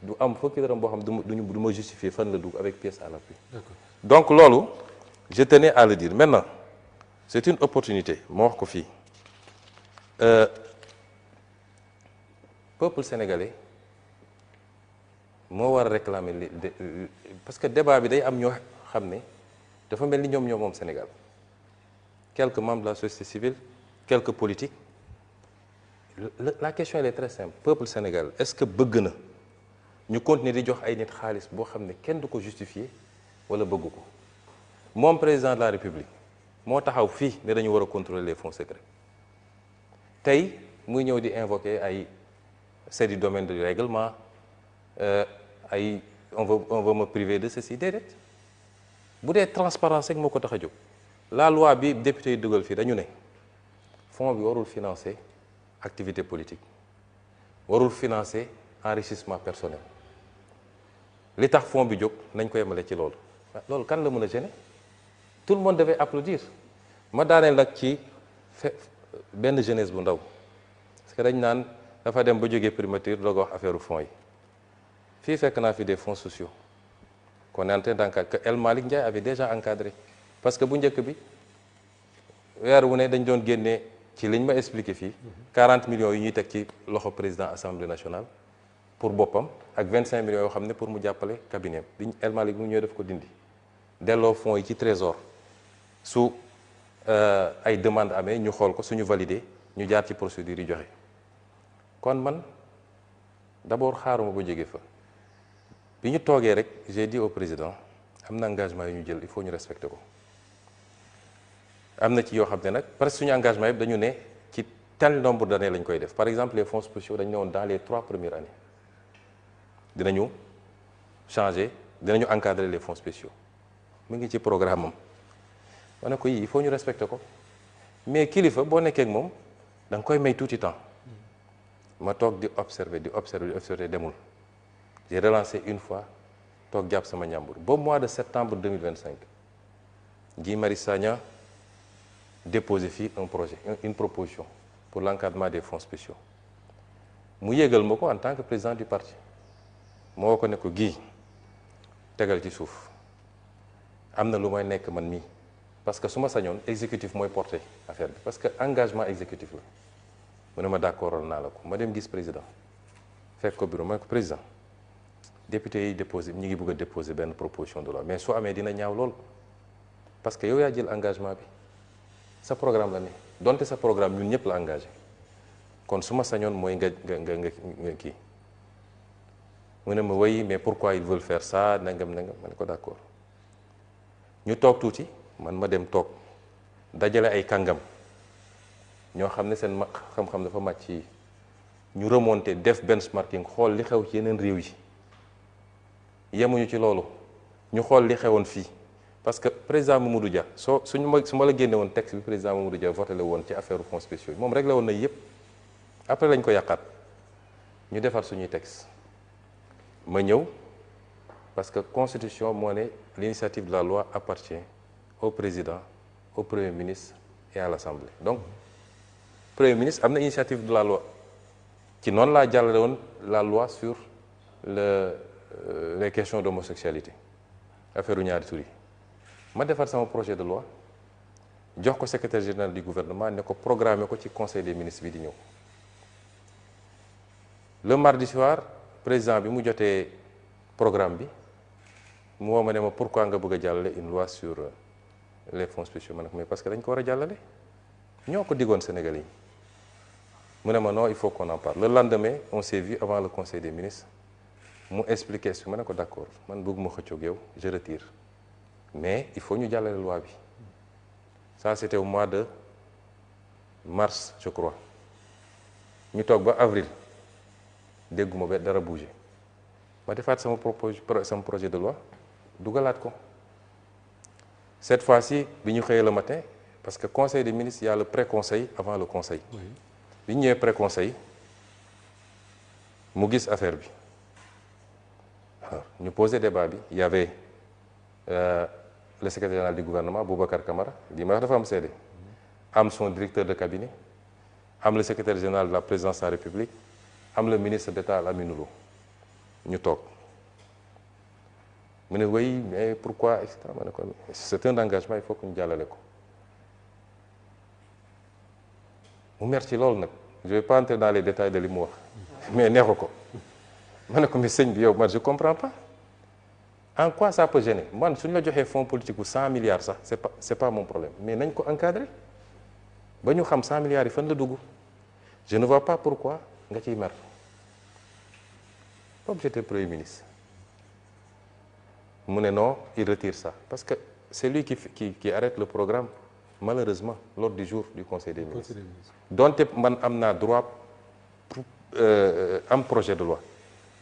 du am fukki dërëm boo xam du ma justifier fan la dugg avec pièce à l'appui. Donc loolu je tenais à le dire. Maintenant c'est une opportunité ma wax ko fii peuple sénégalais moo war a réclamer parce que débat bi day am ñoo xam ne dafa mel ni ñoom moom Sénégal quelques membres de la société civile quelques politiques la question elle est très simple peuple sénégal est-ce que bëgg na ñu continuer di jox ay nit xaalis boo xam ne kenn du ko justifier wala bëgg ko moom président de la république moo taxaw fii ne dañu war a contrôler les fonds secrets tey muy ñëw di invoquer ay c'est du domaine du règlement ay on veut me priver de ceci déedéet bu dee transparence rek moo ko tax a jóg la loi bi député yi dugal fii dañu ne fonds bi warul financer activité politique warul financer enrichissement personnel li tax fonds bi jóg nañ ko yemale ci loolu loolu kan la mën a gêner tout le monde devait applaudir ma daaneel nag ci benn jeunesse bu ndaw parce que dañ naan dafa dem ba jógee primature doog a wax affaire fonds yi fii fekk naa fi des fonds sociaux qu'on est en train d'encadrer que El Malick Ndiaye avait déjà encadré parce que bu njëkk bi weer wu ne dañ doon génnee ci liñ ma expliqué fii 40 millions yu ñuy teg ci loxo président assemblée nationale pour boppam ak 25 millions yoo xam ne pour mu jàppale cabinet bi El Malick mu ñëw def ko dindi delloo fonds yi ci trésor su ay demande amee ñu xool ko suñu validé ñu jaar ci procédure yi joxe kon man d'abord xaaruma ba jóge fa bi ñu toogee rek j'ai dit au président am na engagement yu ñu jël il faut ñu respecter ko am na ci yoo xam ne nag presque suñu engagement yëpp dañu ne ci tel nombre d'années lañ koy def par exemple les fonds spéciaux dañu ne woon dans les 3 premières années dinañu changer dinañu encadrer les fonds spéciaux mu ngi ci programme am ma ne ko yii il faut ñu respecter ko mais kilifa boo nekkee ak moom da nga koy may tuuti temps ma toog di observer demul j'ai relancé une fois toog jàpp sama ñàmbur ba mois de septembre 2025 Guy Marius Sagna déposé fii un projet une proposition pour l'encadrement des fonds spéciaux mu yégal ma ko en tant que président du parti moo ko ne ko Guy tegal ci suuf am na lu may nekk man mii parce que su ma sañoon exécutif mooy porter affaire bi parce que engagement exécutif la mu ne ma d'accord naa la ko ma dem gis président fekk ko bureau ma ne ko président député yi déposé ñu ngi bëgg a déposer benn proposition de loi mais soo amee dina ñaaw lool parce que yow yaa jël engagement bi sa programme la ne donte sa programme ñun ñëpp la engagé kon su ma sañoon mooy nga kii mu ne ma oui mais pourquoi ils veulent faire ça nangam ma ne ko d'accord ñu toog tuuti man ma dem toog dajale ay kàngam ñoo xam ne seen xam-xam dafa màcc yi ñu remonté def benchmarking xool li xew ci yeneen réew yi yemuñu ci loolu ñu xool li xewoon fii parce que président Mamadou Dia su ma la génne woon texte bi président Mamadou Dia voté la woon ci affaire fonds spéciaux yi moom réglé woon na yëpp après lañ ko yàqaat ñu defar suñuy texte ma ñëw parce que constitution moo ne l'initiative de la loi appartient au président au premier ministre et à l'assemblée donc premier ministre am na initiative de la loi ci noonu laa jàllale woon la loi sur les questions d'homosexualité affaire u ñaari tur yi ma defar sama projet de loi jox ko secrétaire général du gouvernement ne ko programmer ko ci conseil des ministres bi di ñëw le mardi soir président bi mu jotee programme bi mu woo ma ne ma pourquoi nga bëgg a jàllale une loi sur les fonds spéciaux ma ne ko mais parce que dañ ko war a jàllale ñoo ko diggoon Sénégalais yi mu ne ma non il faut qu'on en parle le lendemain on s'est vu avant le conseil des ministres mu expliqué su ma ne ko d'accord man bëgguma xëccoog yow je retire mais il faut ñu jàllale loi bi ça c'était au mois de mars je crois ñu toog ba avril dégguma ba dara bouger ma defaat sama projet de loi dugalaat ko cette fois-ci bi ñu xëyee le matin parce que conseil des ministres il y a le pré-conseil avant le conseil bi ñu ñëwee pré-conseil mu gis affaire bi alors ñu posé débat bi il y avait le secrétaire général du gouvernement Boubacar Camara lii ma wax dafa am seede am son directeur de cabinet am le secrétaire général de la présidence de la République am le ministre d'État Aminou Lo ñu toog mu ne oui mais pourquoi et cetera ma ne ko c'est un engagement il faut que ñu jàllale ko mu mer ci loolu nag je vais pas entrer dans les détails de li mu wax mais neexu ko ma ne ko mais sëñ bi yow man je comprends pas en quoi ça peut gêner man suñu la joxee fonds politique bu 100 milliards sax c'est pas mon problème mais nañ ko encadrer ba ñu xam 100 milliards yi fan la dugg je ne vois pas pourquoi nga ciy mer comme j'étais premier ministre mu ne non il retire ça parce que c'est lui qui arrête le programme malheureusement l'ordre du jour du conseil des ministres donte man am naa droit pour am projet de loi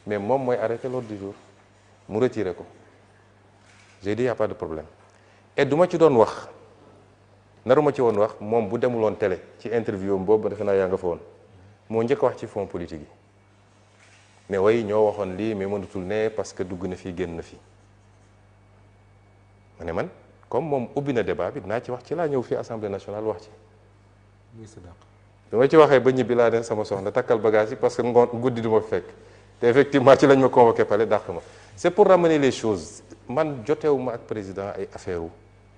mais moom mooy arrêter l'ordre du jour mu retirer ko j'ai dit y a pas de problème et du ma ci doon wax naruma ci woon wax moom bu demuloon télé ci interview am boobu ba defe naa yaa nga fa woon moo njëkk a wax ci fonds politique yi mais way ñoo waxoon lii mais mënatul ne parce que dugg na fii génn na fii ma ne man comme moom ubbi na débat bi dinaa ci wax ci laa ñëw fii assemblée nationale wax ci muy sa dàq bi ma ci waxee ba ñibbi laa ne sama soxna takkal bagage yi parce que ngoon guddi du ma fekk te effectivement ci lañ ma convoqué pale dàq ma c'est pour ramener les choses man jotewuma ak président ay affaire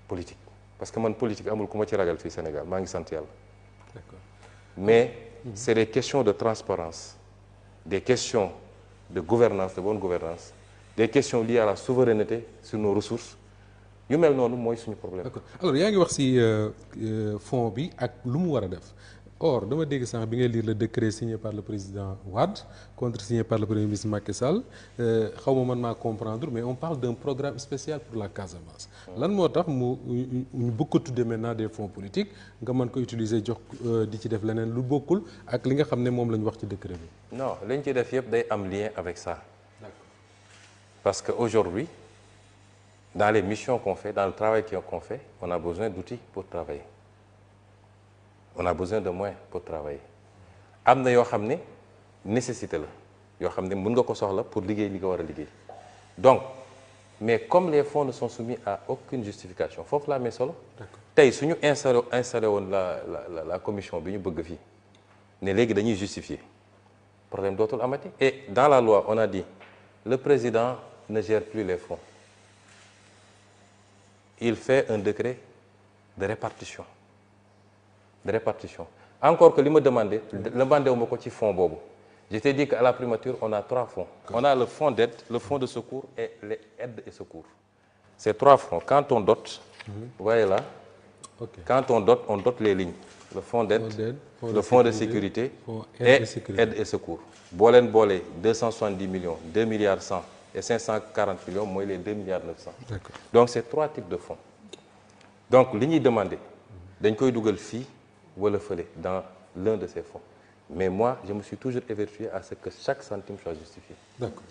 politique parce que man politique amul ku ma ci ragal fii Sénégal maa ngi sant yàlla d'accord mais c'est des questions de transparence des questions de gouvernance de bonne gouvernance des questions liées à la souveraineté sur nos ressources yu mel noonu mooy suñu problème. d'accord alors yaa ngi wax ci fonds bi ak lu mu war a def or dama dégg sànq bi ngay lire le décret signé par le président Wade contresigné par le premier ministre Macky Sall xaw ma man maa comprendre mais on parle d'un programme spécial pour la Casamance. lan moo tax ñu bëgg ko tuddee maintenant des fonds politiques nga mën ko utiliser jox di ci def leneen lu bokkul ak li nga xam ne moom la ñu wax ci décret bi. non li ñu ci def yëpp day am lien avec ça. D'accord. Parce qu'aujourd'hui dans les missions qu'on fait dans le travail qu'on fait on a besoin d'outils pour travailler. On a besoin de moyens pour travailler am na yoo xam ne nécessité la yoo xam ne mën nga ko soxla pour liggéey li nga war a liggéey donc mais comme les fonds ne sont soumis à aucune justification foofu laa amee solo tey suñu installé woon la commission bi ñu bëgg fii ne léegi dañuy justifier problème dootul amati et dans la loi on a dit le président ne gère plus les fonds il fait un décret de répartition encore que li ma demandé wu ma ko ci fonds boobu je t'ai dit qu'à la primature on a 3 fonds on a le fonds d'aide le fonds de secours et les aides et secours ces 3 fonds quand on dote vous voyez là quand on dote les lignes le fonds d'aide le fonds de sécurité et aide et secours boo leen boolee 270 millions 2 milliards 100 et 540 millions mooy les 2 milliards 900 donc c'est 3 types de fonds donc li ñuy demandé dañ koy dugal fii wala fële dans l'un de ces fonds mais moi je me suis toujours évertué à ce que chaque centime soit justifié. D'accord.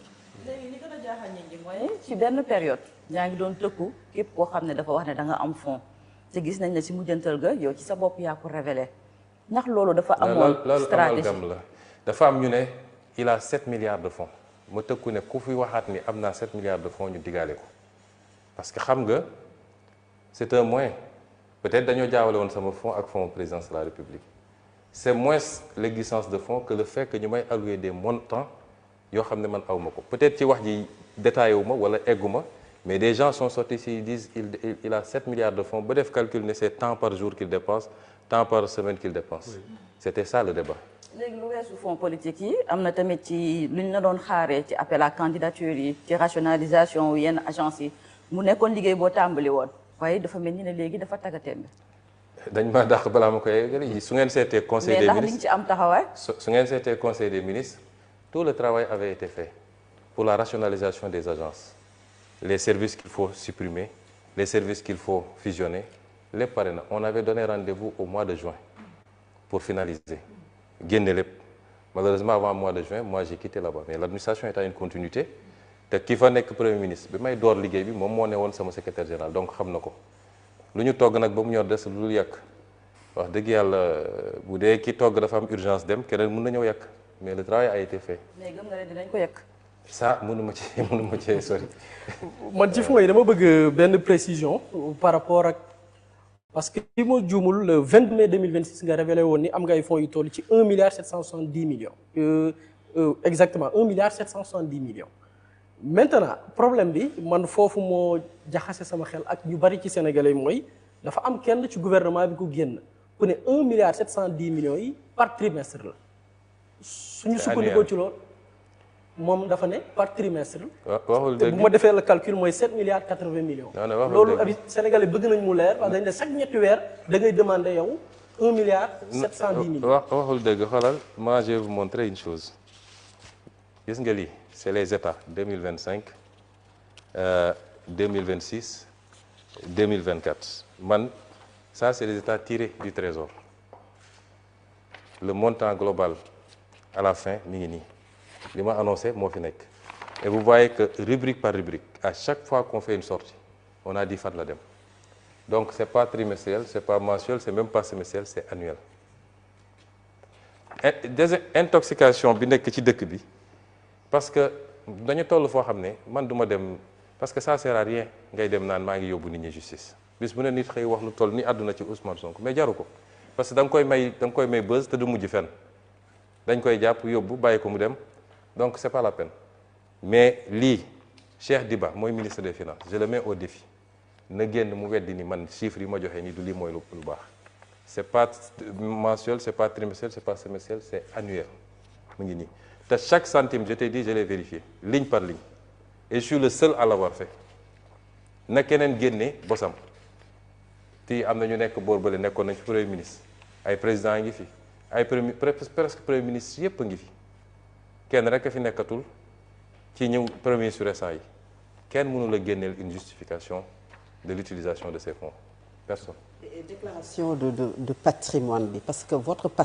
léegi li gën a jaaxal nit ñi mooy ci benn période yaa ngi doon tëkku képp koo xam ne dafa wax ne da nga am fonds te gis nañ ne si mujjantal ga yow ci sa bopp yaa ko révélé ndax loolu dafa amoon stratégie amalgame la dafa am ñu ne il a 7 milliards de fonds ma tëkku ne ku fi waxaat ni am naa 7 milliards de fonds ñu digaale ko parce que xam nga c'est un moyen. Peut-être dañoo jaawale woon sama fonds ak fonds présidence de la République c'est moins l'existence de fonds que le fait que ñu may allouer des montants yoo xam ne man awma ko peut-être ci wax ji détaillé wu ma wala eggu ma mais des gens sont sortis ici ils disent il a 7 milliards de fonds ba def calcul ne c'est tant par jour qu'il dépense tant par semaine qu'il dépense oui. C'était ça le débat. léegi lu weesu fonds politique yi am na tamit ci lu ñu la doon xaaree ci appel à candidature yi ci rationalisation yenn agence yi mu nekkoon liggéey boo tàmbali woon. waaye dafa mel ni ne léegi dafa tàggatémbe. dañ ma dàq balaa ma koy yeggali su ngeen seetee conseil des ministres mais ndax li nga ci am taxawaay. su ngeen seetee conseil des ministres tout le travail avait été fait pour la rationalisation des agences les services qu'il faut supprimer les services qu'il faut fusionner lépp pare na on avait donné rendez-vous au mois de juin pour finaliser génne lépp malheureusement avant le mois de juin moi j'ai quitté là-bas mais l'administration est à une continuité. te ki fa nekk premier ministre bi may door liggéey bi moom moo ne woon sama secrétaire général donc xam na ko lu ñu togg nag ba mu ñor des lu dul yàq wax dëgg yàlla bu dee ki togg dafa am urgence dem keneen mën na ñëw yàq mais le travail a été fait. mais gëm nga ne dinañ ko yàq. ça mënuma ci sori. man ci fonds yi dama bëgg benn précision par rapport ak parce que li ma juumul le 20 mai 2026 nga révélé woon ni am nga ay fonds yu toll ci 1 milliard 770 millions exactement 1 milliard 770 millions. maintenant problème bi man foofu moo jaxase sama xel ak ñu bari ci sénégalais yi mooy dafa am kenn ci gouvernement bi ku génn ku ne 1 milliard 710 millions yi par trimestre la. suñu sukkandikoo ci loolu moom dafa ne par trimestre. waxul te dëgg bu ma defee le calcul mooy 7 milliards 80 millions. loolu abi sénégalais bëgg nañ mu leer parce que dañ ne chaque ñetti weer da ngay demander yow 1 milliard 710 millions. waxul dëgg xoolal moi je vais vous montrer une chose gis nga lii c'est les états 2025 2026 2024 man ça c'est les états tirés du trésor le montant global à la fin mi ngi nii li ma annoncé moo fi nekk et vous voyez que rubrique par rubrique à chaque fois qu'on fait une sortie on a dit fan la dem donc c'est pas trimestriel c'est pas mensuel c'est même pas semestriel c'est annuel désintoxication bi nekk ci dëkk bi parce que dañu toll foo xam ne man duma dem parce que ça sert à rien ngay dem naan maa ngi yóbbu nit ñi justice bis bu ne nit xëy wax lu toll ni àdduna ci Ousmane Sonko mais jaru ko parce que da nga koy may buzz te du mujj fenn dañ koy jàpp yóbbu bàyyi ko mu dem donc c'est pas la peine mais lii Cheikh Diba mooy ministre des finances je le mets au défi na génn mu weddi ni man chiffre yi ma joxe ni du lii mooy lu baax c'est pas mensuel c'est pas trimestriel c'est pas semestriel c'est annuel mu ngi nii te chaque centime je t'ai dit je l'ai vérifié ligne par ligne et je suis le seul à l'avoir fait na keneen génne bosam ti am na ñu nekk boor bële nekkoon nañ fi premier ministre ay président ngi fi ay presque premier ministre yépp a ngi fi kenn rek a fi nekkatul ci ñëw premier ministre récent yi kenn mënu la génneel une justification de l'utilisation de ces fonds personne. Et déclaration de patrimoine bi parce que votre